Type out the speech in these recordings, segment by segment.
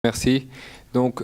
Merci. Donc,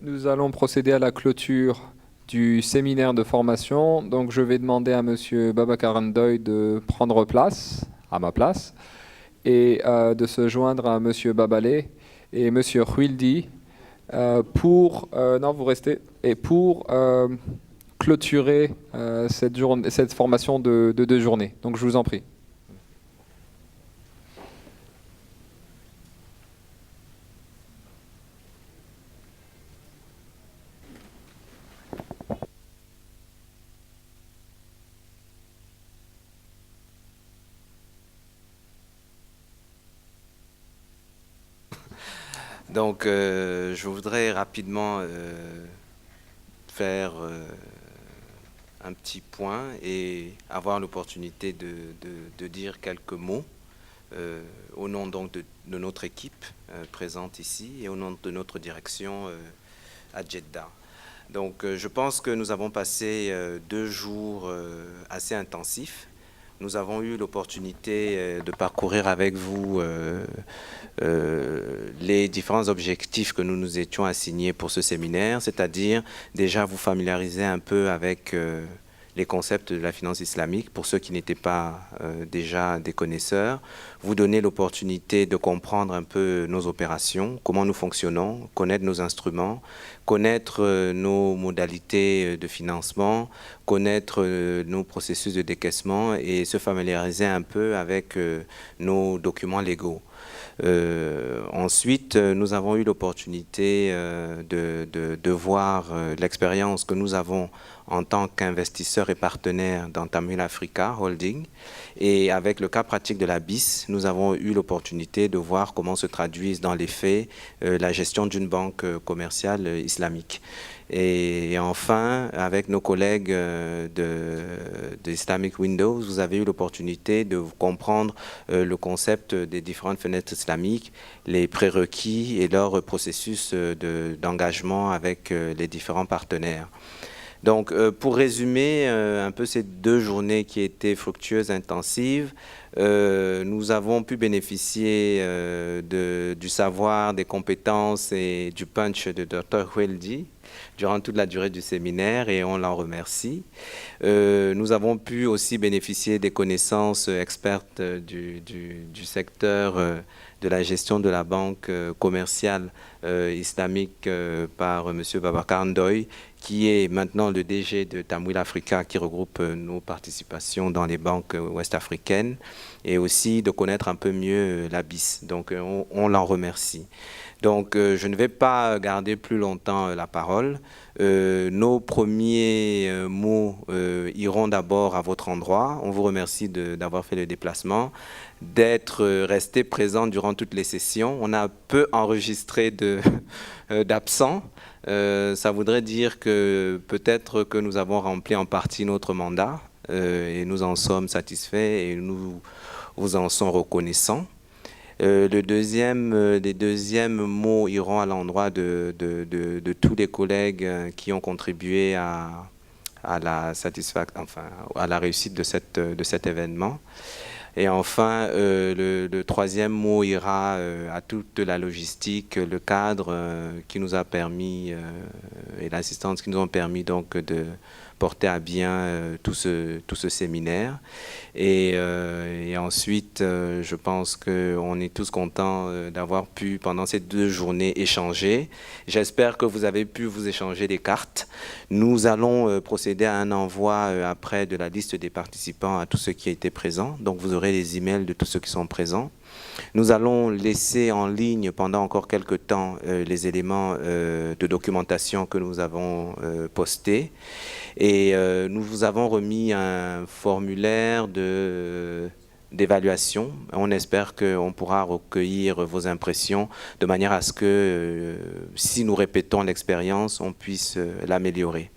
nous allons procéder à la clôture du séminaire de formation. Donc, je vais demander à Monsieur Babacar Ndoye de prendre place, à ma place, et de se joindre à Monsieur Babalé et Monsieur Huildi non, vous restez, et pour clôturer cette formation de 2 journées. Donc, je vous en prie. Donc, je voudrais rapidement faire un petit point et avoir l'opportunité de dire quelques mots au nom donc de notre équipe présente ici et au nom de notre direction à Jeddah. Donc, je pense que nous avons passé 2 jours assez intensifs. Nous avons eu l'opportunité de parcourir avec vous les différents objectifs que nous nous étions assignés pour ce séminaire, c'est-à-dire déjà vous familiariser un peu avec les concepts de la finance islamique, pour ceux qui n'étaient pas déjà des connaisseurs, vous donner l'opportunité de comprendre un peu nos opérations, comment nous fonctionnons, connaître nos instruments, connaître nos modalités de financement, connaître nos processus de décaissement et se familiariser un peu avec nos documents légaux. Ensuite, nous avons eu l'opportunité de voir l'expérience que nous avons en tant qu'investisseurs et partenaires dans Tamwil Africa Holding. Et avec le cas pratique de la BIS, nous avons eu l'opportunité de voir comment se traduise dans les faits la gestion d'une banque commerciale islamique. Et enfin, avec nos collègues de Islamic Windows, vous avez eu l'opportunité de comprendre le concept des différentes fenêtres islamiques, les prérequis et leur processus d'engagement avec les différents partenaires. Donc, pour résumer un peu ces 2 journées qui étaient fructueuses, intensives, nous avons pu bénéficier du savoir, des compétences et du punch de Dr. Huildi durant toute la durée du séminaire et on l'en remercie. Nous avons pu aussi bénéficier des connaissances expertes du secteur de la gestion de la banque commerciale islamique par M. Babacar Ndoye, qui est maintenant le DG de Tamwil Africa, qui regroupe nos participations dans les banques ouest-africaines, et aussi de connaître un peu mieux la BIS. Donc, on l'en remercie. Donc, je ne vais pas garder plus longtemps la parole. Nos premiers mots iront d'abord à votre endroit. On vous remercie d'avoir fait le déplacement, d'être resté présent durant toutes les sessions. On a peu enregistré d'absents. Ça voudrait dire que peut-être que nous avons rempli en partie notre mandat et nous en sommes satisfaits et nous vous en sommes reconnaissants. Les deuxièmes mots iront à l'endroit de tous les collègues qui ont contribué à la à la réussite de cet événement. Et enfin, le troisième mot ira à toute la logistique, le cadre qui nous a permis et l'assistance qui nous ont permis donc de porter à bien tout ce séminaire. Et ensuite, je pense qu'on est tous contents d'avoir pu, pendant ces 2 journées, échanger. J'espère que vous avez pu vous échanger des cartes. Nous allons procéder à un envoi après de la liste des participants à tous ceux qui étaient présents. Donc, vous aurez les emails de tous ceux qui sont présents. Nous allons laisser en ligne pendant encore quelques temps les éléments de documentation que nous avons postés. Et nous vous avons remis un formulaire d'évaluation. On espère qu'on pourra recueillir vos impressions de manière à ce que, si nous répétons l'expérience, on puisse l'améliorer.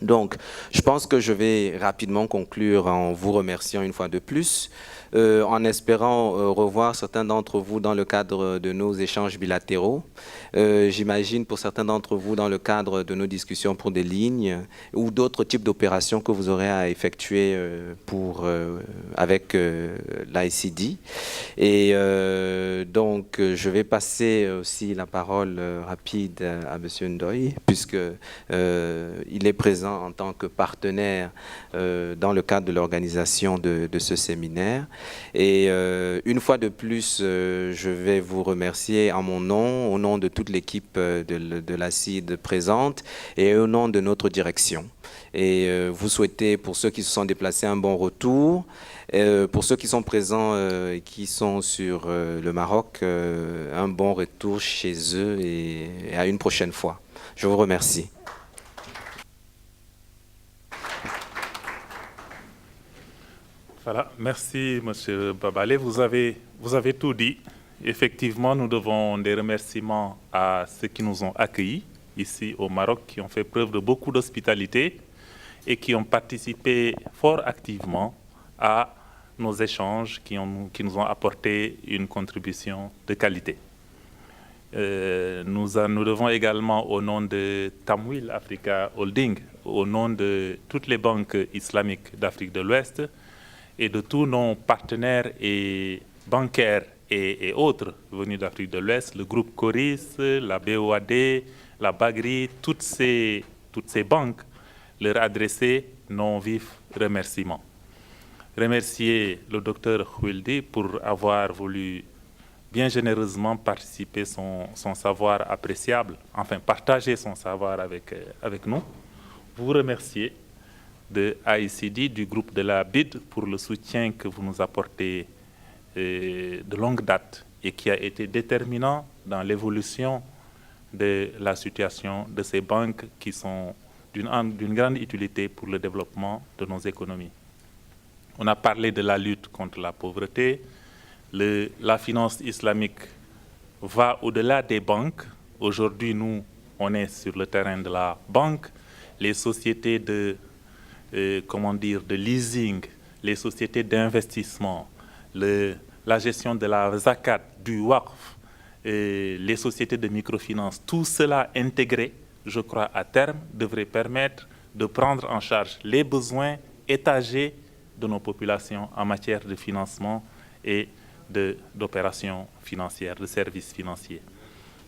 Donc, je pense que je vais rapidement conclure en vous remerciant une fois de plus, en espérant revoir certains d'entre vous dans le cadre de nos échanges bilatéraux. J'imagine pour certains d'entre vous dans le cadre de nos discussions pour des lignes ou d'autres types d'opérations que vous aurez à effectuer avec l'ICD. Et donc, je vais passer aussi la parole rapide à M. Ndoye, puisque il est présent en tant que partenaire dans le cadre de l'organisation de ce séminaire. Et une fois de plus, je vais vous remercier en mon nom, au nom de toute l'équipe de la CID présente et au nom de notre direction. Et vous souhaitez, pour ceux qui se sont déplacés, un bon retour. Pour ceux qui sont présents et qui sont sur le Maroc, un bon retour chez eux et à une prochaine fois. Je vous remercie. Voilà, merci Monsieur Babale. Vous avez tout dit. Effectivement, nous devons des remerciements à ceux qui nous ont accueillis ici au Maroc, qui ont fait preuve de beaucoup d'hospitalité et qui ont participé fort activement à nos échanges qui nous ont apporté une contribution de qualité. Nous devons également, au nom de Tamwil Africa Holding, au nom de toutes les banques islamiques d'Afrique de l'Ouest et de tous nos partenaires et bancaires et autres venus d'Afrique de l'Ouest, le groupe Coris, la BOAD, la Bagri, toutes ces banques, leur adresser nos vifs remerciements. Remercier le docteur Khouildi pour avoir voulu bien généreusement participer son savoir appréciable, enfin partager son savoir avec nous. Vous remercier de AICD, du groupe de la BID, pour le soutien que vous nous apportez de longue date et qui a été déterminant dans l'évolution de la situation de ces banques qui sont d'une grande utilité pour le développement de nos économies. On a parlé de la lutte contre la pauvreté. La finance islamique va au-delà des banques. Aujourd'hui, nous, on est sur le terrain de la banque. Les sociétés de leasing, les sociétés d'investissement, la gestion de la zakat, du waqf, les sociétés de microfinance, tout cela intégré, je crois, à terme, devrait permettre de prendre en charge les besoins étagés de nos populations en matière de financement et d'opérations financières, de services financiers.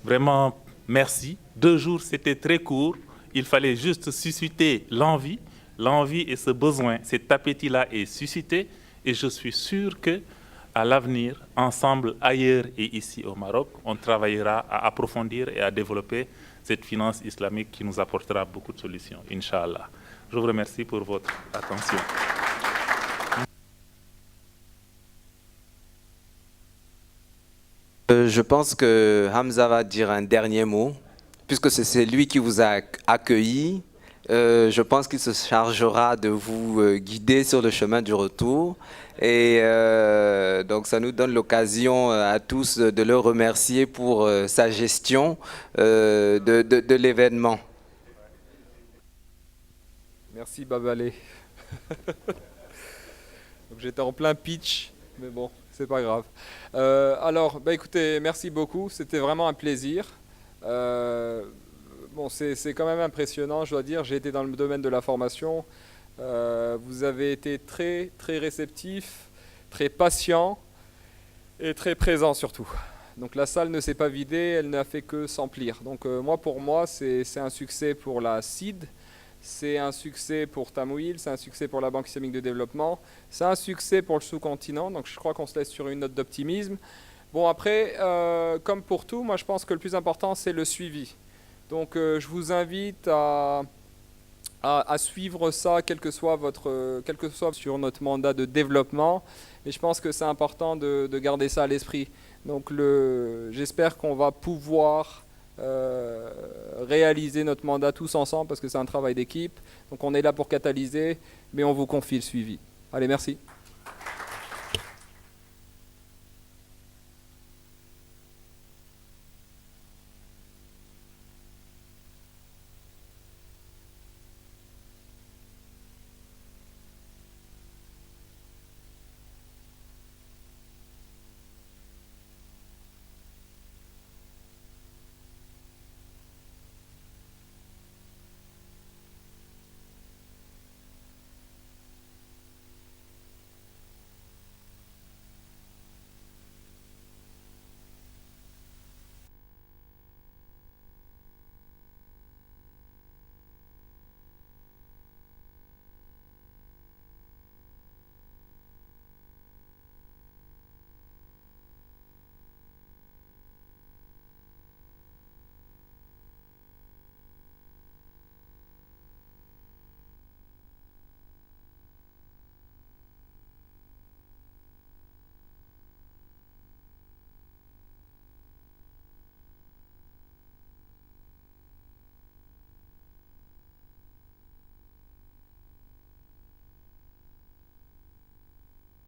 Vraiment, merci. 2 jours, c'était très court. Il fallait juste susciter l'envie. L'envie et ce besoin, cet appétit-là est suscité. Et je suis sûr qu'à l'avenir, ensemble, ailleurs et ici au Maroc, on travaillera à approfondir et à développer cette finance islamique qui nous apportera beaucoup de solutions, Inch'Allah. Je vous remercie pour votre attention. Je pense que Hamza va dire un dernier mot, puisque c'est lui qui vous a accueilli. Je pense qu'il se chargera de vous guider sur le chemin du retour. Et donc ça nous donne l'occasion à tous de le remercier pour sa gestion de l'événement. Merci Babale. J'étais en plein pitch, mais bon, c'est pas grave. Alors, écoutez, merci beaucoup. C'était vraiment un plaisir. Bon, c'est quand même impressionnant, je dois dire. J'ai été dans le domaine de la formation. Vous avez été très, très réceptif, très patient et très présent surtout. Donc la salle ne s'est pas vidée, elle n'a fait que s'emplir. Donc pour moi, c'est un succès pour la CID, c'est un succès pour Tamwil, c'est un succès pour la Banque islamique de développement, c'est un succès pour le sous-continent. Donc je crois qu'on se laisse sur une note d'optimisme. Bon après, comme pour tout, moi je pense que le plus important c'est le suivi. Donc je vous invite à suivre ça, quel que soit sur notre mandat de développement. Et je pense que c'est important de garder ça à l'esprit. Donc j'espère qu'on va pouvoir réaliser notre mandat tous ensemble parce que c'est un travail d'équipe. Donc on est là pour catalyser, mais on vous confie le suivi. Allez, merci.